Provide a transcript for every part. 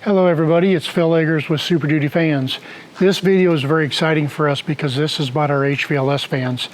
Hello everybody, it's Phil Eggers with Super Duty Fans. This video is very exciting for us because this is about our HVLS fans.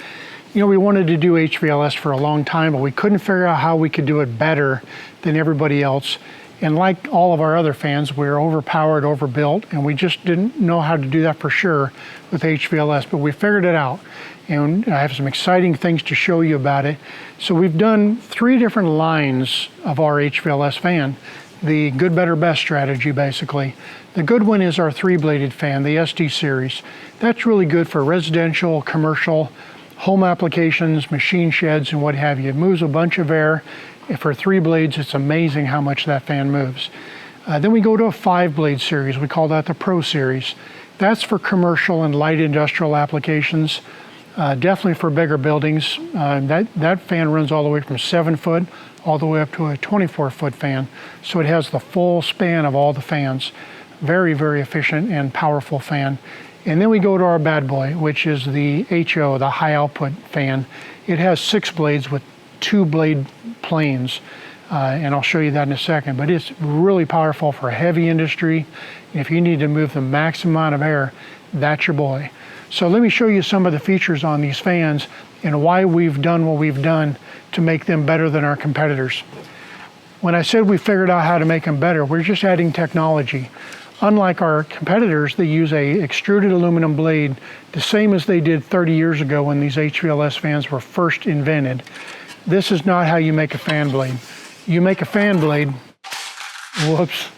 You know, we wanted to do HVLS for a long time, but we couldn't figure out how we could do it better than everybody else. And like all of our other fans, we're overpowered, overbuilt, and we just didn't know how to do that for sure with HVLS, but we figured it out. And I have some exciting things to show you about it. So we've done 3 different lines of our HVLS fan. The good, better, best strategy, basically. The good one is our 3-bladed fan, the SD series. That's really good for residential, commercial, home applications, machine sheds, and what have you. It moves a bunch of air. For 3 blades, it's amazing how much that fan moves. Then we go to a 5-blade series. We call that the Pro series. That's for commercial and light industrial applications. Definitely for bigger buildings. That fan runs all the way from 7 foot all the way up to a 24-foot fan. So it has the full span of all the fans. Very, very efficient and powerful fan. And then we go to our bad boy, which is the HO, the high output fan. It has 6 blades with 2 blade planes. And I'll show you that in a second, but it's really powerful for heavy industry. If you need to move the maximum amount of air, that's your boy. So let me show you some of the features on these fans and why we've done what we've done to make them better than our competitors. When I said we figured out how to make them better, we're just adding technology. Unlike our competitors, they use a extruded aluminum blade, the same as they did 30 years ago when these HVLS fans were first invented. This is not how you make a fan blade. You make a fan blade, whoops,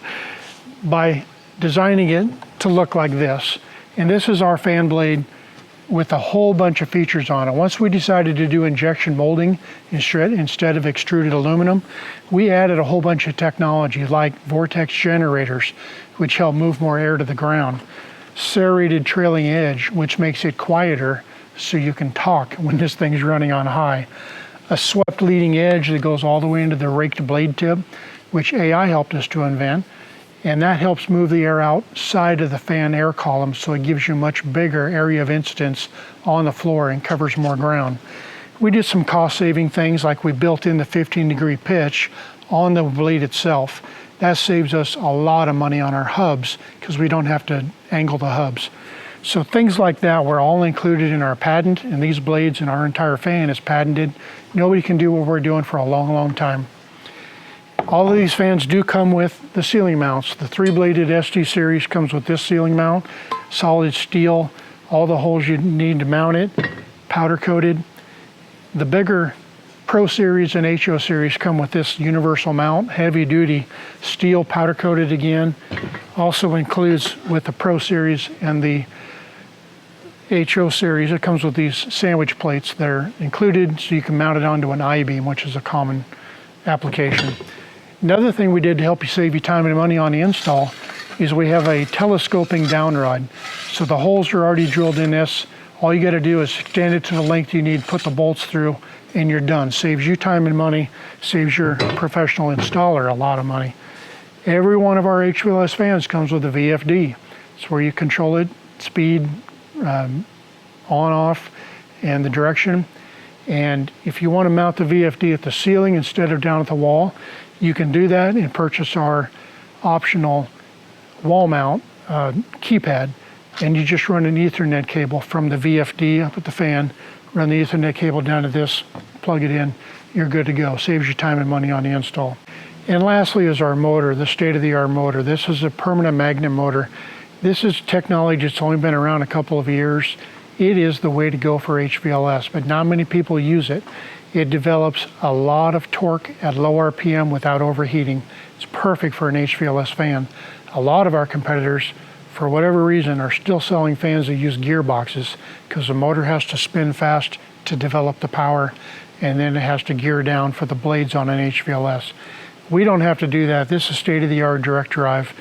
by designing it to look like this. And this is our fan blade with a whole bunch of features on it. Once we decided to do injection molding instead of extruded aluminum, we added a whole bunch of technology like vortex generators, which help move more air to the ground. Serrated trailing edge, which makes it quieter so you can talk when this thing's running on high. A swept leading edge that goes all the way into the raked blade tip, which AI helped us to invent. And that helps move the air outside of the fan air column, so it gives you a much bigger area of incidence on the floor and covers more ground. We did some cost-saving things, like we built in the 15-degree pitch on the blade itself. That saves us a lot of money on our hubs because we don't have to angle the hubs. So things like that were all included in our patent, and these blades and our entire fan is patented. Nobody can do what we're doing for a long, long time. All of these fans do come with the ceiling mounts. The 3-bladed SD series comes with this ceiling mount, solid steel, all the holes you need to mount it, powder coated. The bigger Pro series and HO series come with this universal mount, heavy duty steel, powder coated again. Also includes with the Pro series and the HO series, it comes with these sandwich plates. They're included so you can mount it onto an I-beam, which is a common application. Another thing we did to help you save you time and money on the install is we have a telescoping down rod. So the holes are already drilled in this. All you got to do is extend it to the length you need, put the bolts through, and you're done. Saves you time and money, saves your professional installer a lot of money. Every one of our HVLS fans comes with a VFD. It's where you control it, speed, on, off, and the direction. And if you want to mount the VFD at the ceiling instead of down at the wall, you can do that and purchase our optional wall mount keypad. And you just run an Ethernet cable from the VFD up at the fan, run the Ethernet cable down to this, plug it in, you're good to go. Saves you time and money on the install. And lastly is our motor, the state-of-the-art motor. This is a permanent magnet motor. This is technology that's only been around a couple of years. It is the way to go for HVLS, but not many people use it. It develops a lot of torque at low RPM without overheating. It's perfect for an HVLS fan. A lot of our competitors, for whatever reason, are still selling fans that use gearboxes because the motor has to spin fast to develop the power, and then it has to gear down for the blades on an HVLS. We don't have to do that. This is state-of-the-art direct drive.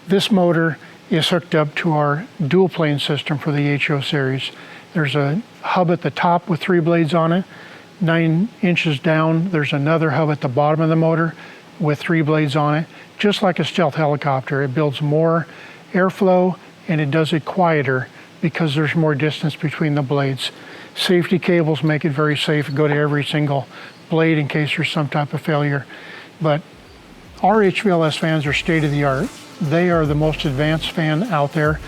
This motor is hooked up to our dual plane system for the HO series. There's a hub at the top with 3 blades on it. 9 inches down, there's another hub at the bottom of the motor with 3 blades on it. Just like a stealth helicopter, it builds more airflow and it does it quieter because there's more distance between the blades. Safety cables make it very safe. Go to every single blade in case there's some type of failure. But our HVLS fans are state of the art. They are the most advanced fan out there.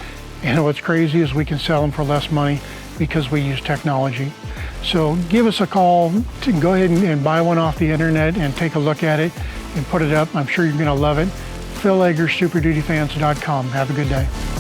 And what's crazy is we can sell them for less money because we use technology. So give us a call to go ahead and buy one off the internet and take a look at it and put it up. I'm sure you're going to love it. Phil Eggers, SuperDutyFans.com. Have a good day.